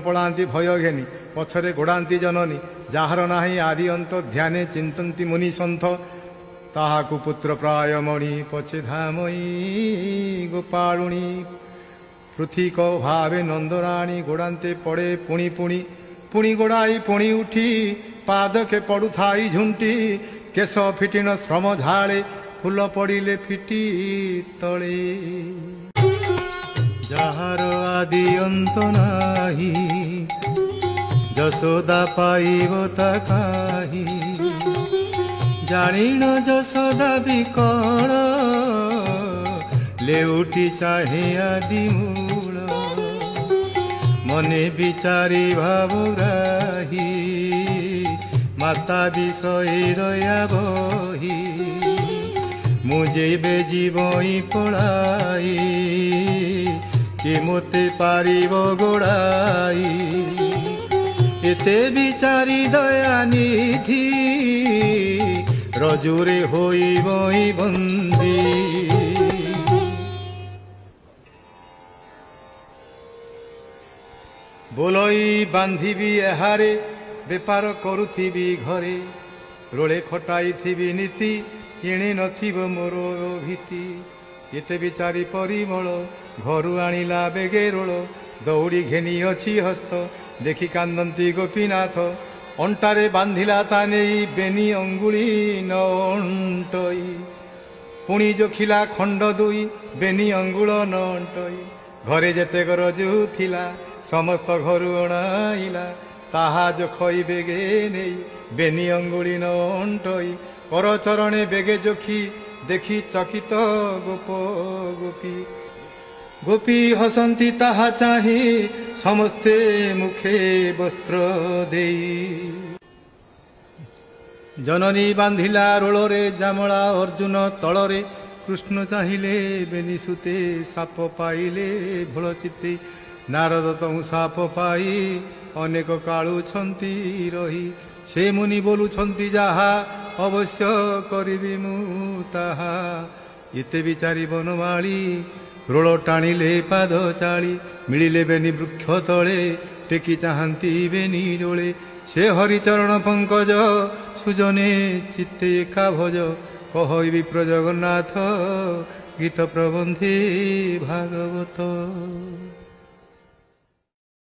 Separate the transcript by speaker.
Speaker 1: पड़ाती भय घेनी पछरे गोड़ाती जननी जार नाही आदि अंत ध्याने चिंतती मुनि सन्थ ताहाकु पुत्र प्राय मणि पछे धामई गोपालुणी पृथिक भावे नंदराणी गोड़ाते पड़े पुणी पुणी पुणी गोड़ाई पुणी उठी पादके पड़ू थाई झुंटी केश फिटिन श्रम झाड़े फूल पड़िले फिटी तले जार आदि अंत नाही यशोदा पाइब ताकाही जानिन यशोदा विकल लेउटी चाहे आदि मूल मने विचारी भावग्राही माता विषय दया बही मुझे जीवई पड़ाई कि मते पारिब गोड़ाई एते विचारी दया निधि रजुरे होइबई बंदी बोलई बांधिबी एहारे बेपार करुथिबी घरे रोले खटाई थिबी नीति किणी नथिब मोर भीति एते विचारी परिमल घरु आनिला बेगे रोल दौड़ी घेनी अछि हस्त देखी कांदंती गोपीनाथ अंटारे बांधिला ताने बेनी अंगुली न अंटई पुणी जोखिला खंड दुई बेनी अंगुल न अंटई घरे जेते रजु थिला समस्त घरु अणाइला ताहा जोखई बेगे नहीं बेनी अंगुली न अंटई कर चरणे बेगे जोखी देखी चकित गोप गोपी गोपी हसंती ताहा चाही समस्ते मुखे वस्त्र देई जननी बांधिला रोलरे जामला अर्जुन तलरे कृष्ण चाहिए बेनी सुते साप पाइले भोल चित्ते नारद तहु साप पाई अनेक काळु छंती रही से मुनि बोलु छंती जाहा अवश्य करिबी मु ताहा एते विचारी बनमाली रोल टाणिले पाद चाली मिलिले बेनी वृक्ष तले टेकी चाहती बेनी डोले से हरिचरण पंकज सुजने चित्ते एका भज कहबी प्रजगन्नाथ गीत प्रबंधे भागवत।